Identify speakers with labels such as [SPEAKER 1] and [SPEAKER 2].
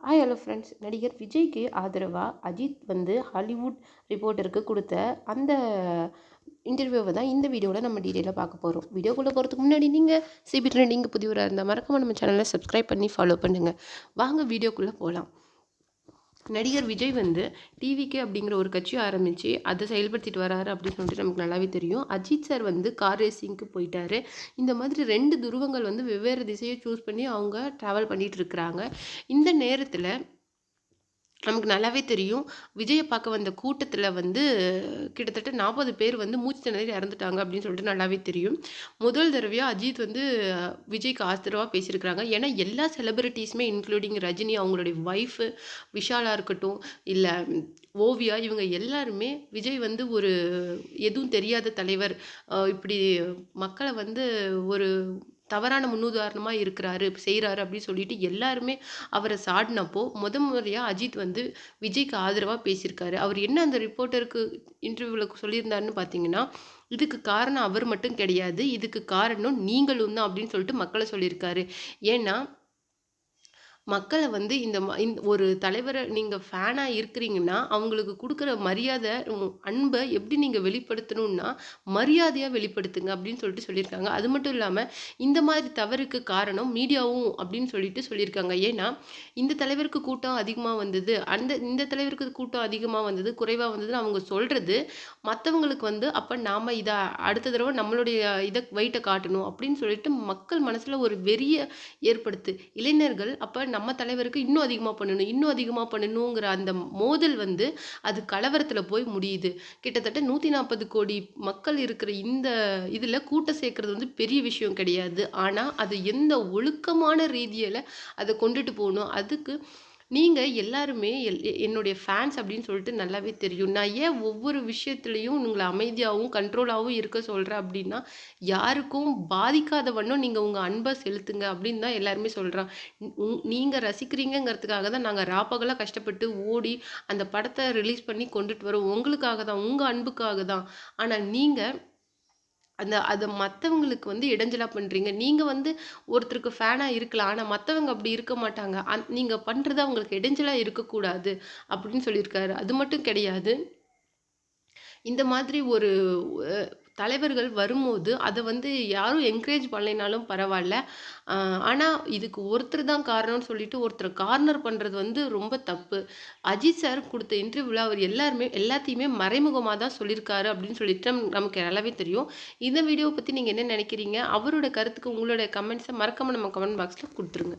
[SPEAKER 1] Hello friends. நடிகர் விஜய்க்கு ஆதரவாக அஜித் வந்து ஹாலிவுட் ரிப்போர்ட்டருக்கு கொடுத்த அந்த இன்டர்வியூவை தான் இந்த வீடியோவில் நம்ம டீட்டெயிலாக பார்க்க போகிறோம். வீடியோக்குள்ளே போகிறதுக்கு முன்னாடி நீங்கள் சிபி ட்ரெண்டிங் புதியவராக இருந்தால் மறக்காம நம்ம சேனலை சப்ஸ்கிரைப் பண்ணி ஃபாலோ பண்ணுங்கள். வாங்க வீடியோக்குள்ளே போகலாம். நடிகர் விஜய் வந்து டிவிகே அப்படிங்கிற ஒரு கட்சி ஆரம்பித்து அதை செயல்படுத்திட்டு வராரு அப்படின்னு சொல்லிட்டு நமக்கு நல்லாவே தெரியும். அஜித் சார் வந்து கார் ரேசிங்க்கு போயிட்டாரு. இந்த மாதிரி 2 துருவங்கள் வந்து வெவ்வேறு திசையை சூஸ் பண்ணி அவங்க ட்ராவல் பண்ணிகிட்டு இருக்கிறாங்க. இந்த நேரத்தில் நமக்கு நல்லாவே தெரியும், விஜயை பார்க்க வந்த கூட்டத்தில் வந்து கிட்டத்தட்ட 40 பேர் வந்து மூச்சு திணறி இறந்துட்டாங்க அப்படின்னு சொல்லிட்டு நல்லாவே தெரியும். முதல் தடவையாக அஜித் வந்து விஜய்க்கு ஆதரவாக பேசியிருக்கிறாங்க. ஏன்னா எல்லா செலிபிரிட்டிஸுமே இன்க்ளூடிங் ரஜினி, அவங்களுடைய ஒய்ஃபு விஷாலாக இருக்கட்டும், இல்லை ஓவியா, இவங்க எல்லாருமே விஜய் வந்து ஒரு எதுவும் தெரியாத தலைவர், இப்படி மக்களை வந்து ஒரு தவறான முன்னுதாரணமாக இருக்கிறாரு, செய்கிறாரு அப்படின்னு சொல்லிட்டு எல்லாருமே அவரை சாடினப்போ முறையாக அஜித் வந்து விஜய்க்கு ஆதரவாக பேசியிருக்காரு. அவர் என்ன அந்த ரிப்போர்ட்டருக்கு இன்டர்வியூவில் சொல்லியிருந்தாருன்னு பார்த்தீங்கன்னா, இதுக்கு காரணம் அவர் மட்டும் கிடையாது, இதுக்கு காரணம் நீங்களும் தான் அப்படின்னு சொல்லிட்டு மக்களை சொல்லியிருக்காரு. ஏன்னா மக்களை வந்து இந்த ஒரு தலைவரை நீங்கள் ஃபேனாக இருக்கிறீங்கன்னா அவங்களுக்கு கொடுக்குற மரியாதை, அன்பை எப்படி நீங்கள் வெளிப்படுத்தணும்னா மரியாதையாக வெளிப்படுத்துங்க அப்படின்னு சொல்லிட்டு சொல்லியிருக்காங்க. அது மட்டும் இல்லாமல் இந்த மாதிரி தவறுக்கு காரணம் மீடியாவும் அப்படின்னு சொல்லிட்டு சொல்லியிருக்காங்க. ஏன்னா இந்த தலைவருக்கு கூட்டம் அதிகமாக வந்தது, இந்த தலைவருக்கு கூட்டம் அதிகமாக வந்தது, குறைவாக வந்ததுன்னு அவங்க சொல்கிறது மற்றவங்களுக்கு வந்து அப்போ நாம் இதை அடுத்த தடவை நம்மளுடைய இதை வெயிட்டை காட்டணும் அப்படின்னு சொல்லிட்டு மக்கள் மனசில் ஒரு வெறியை ஏற்படுத்து. இளைஞர்கள் அப்போ நம்ம தலைவருக்கு இன்னும் அதிகமாக பண்ணணுங்கிற அந்த மோதல் வந்து அது கலவரத்தில் போய் முடியுது. கிட்டத்தட்ட 140 கோடி மக்கள் இருக்கிற இந்த இதில் கூட்டம் சேர்க்கறது வந்து பெரிய விஷயம் கிடையாது. ஆனால் அது எந்த ஒழுக்கமான ரீதியில் அதை கொண்டுட்டு போகணும். அதுக்கு நீங்கள் எல்லாருமே என்னுடைய ஃபேன்ஸ் அப்படின்னு சொல்லிட்டு நல்லாவே தெரியும். நான் ஏன் ஒவ்வொரு விஷயத்துலையும் உங்களை அமைதியாகவும் கண்ட்ரோலாகவும் இருக்க சொல்கிறேன் அப்படின்னா, யாருக்கும் பாதிக்காத வண்ணம் நீங்கள் உங்கள் அன்பை செலுத்துங்க அப்படின்னு தான் எல்லாருமே சொல்கிறான். நீங்கள் ரசிக்கிறீங்கிறதுக்காக தான் நாங்கள் ராப்பகலாக கஷ்டப்பட்டு ஓடி அந்த படத்தை ரிலீஸ் பண்ணி கொண்டுட்டு வரோம். உங்களுக்காக தான், உங்கள் அன்புக்காக தான். ஆனால் நீங்கள் அதை மற்றவங்களுக்கு வந்து இடைஞ்சலா பண்ணுறீங்க. நீங்கள் வந்து ஒருத்தருக்கு ஃபேனாக இருக்கலாம், ஆனால் மற்றவங்க அப்படி இருக்க மாட்டாங்க. நீங்கள் பண்ணுறது அவங்களுக்கு இடைஞ்சலா இருக்கக்கூடாது அப்படின்னு சொல்லியிருக்காரு. அது மட்டும் கிடையாது, இந்த மாதிரி ஒரு தலைவர்கள் வரும்போது அதை வந்து யாரும் என்கரேஜ் பண்ணலைனாலும் பரவாயில்ல, ஆனால் இதுக்கு ஒருத்தர் தான் காரணம்னு சொல்லிட்டு ஒருத்தரை கார்னர் பண்ணுறது வந்து ரொம்ப தப்பு. அஜித் சார் கொடுத்த இன்டர்வியூவில் அவர் எல்லாத்தையுமே மறைமுகமாக தான் சொல்லியிருக்காரு அப்படின்னு சொல்லிட்டு நமக்கு நல்லாவே தெரியும். இந்த வீடியோவை பற்றி நீங்கள் என்ன நினைக்கிறீங்க? அவரோட கருத்துக்கு உங்களோட கமெண்ட்ஸை மறக்காமல் நம்ம கமெண்ட் பாக்ஸில் கொடுத்துருங்க.